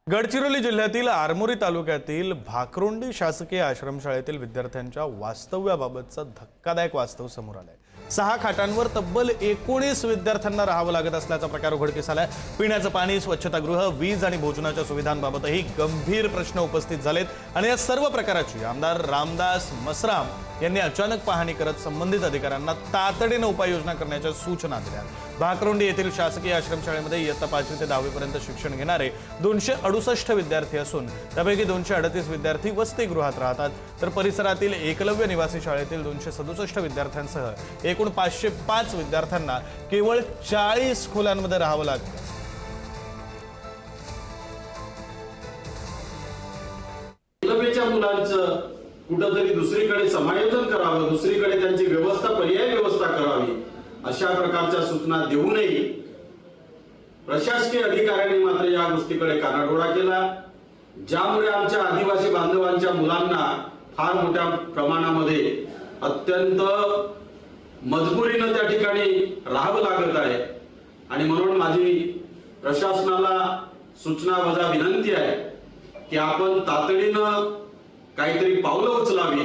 गडचिरोली जिल्ह्यातील आरमोरी तालुक्यातील भाकरोंडी शासकीय आश्रमशाळेतील विद्यार्थ्यांच्या वास्तव्याबाबतचा धक्कादायक वास्तव समोर आलाय। 6 खाटांवर तब्बल 19 विद्यार्थ्यांना राहावं लागत असल्याचा प्रकार उघडकीस आलाय। पिण्याचं पाणी, स्वच्छतागृह, वीज आणि भोजनाच्या सुविधांबाबतही गंभीर प्रश्न उपस्थित झालेत आणि या सर्व प्रकाराची आमदार रामदास मसराम यांनी अचानक पाहणी करत संबंधित अधिकाऱ्यांना तातडीने उपाययोजना करण्याच्या सूचना दिल्या। भाकरोंडी येथील शासकीय आश्रमशाळेमध्ये इयत्ता 5वी ते 10वी पर्यंत शिक्षण घेणारे 268 विद्यार्थी असून त्यापैकी 238 विद्यार्थी वसतिगृहात राहतात, तर परिसरातील एकलव्य निवासी शाळेतील 267 विद्यार्थ्यांसह एकूण 505 विद्यार्थ्यांना केवळ 40 खोल्यांमध्ये राहावं लागतं। एकलव्याच्या मुलांचं कुठेतरी दुसरीकडे समायोजन करावं, दुसरीकडे त्यांची पर्याय व्यवस्था करावी, अशा प्रकारच्या सूचना देऊनही प्रशासकीय अधिकाऱ्यांनी मात्र या गोष्टीकडे कानाडोळा केला, ज्यामुळे आमच्या आदिवासी बांधवांच्या मुलांना फार मोठ्या प्रमाणामध्ये अत्यंत मजबुरीनं त्या ठिकाणी राहावं लागत आहे। आणि म्हणून माझी प्रशासनाला सूचना वजा विनंती आहे की आपण तातडीनं काहीतरी पावलं उचलावी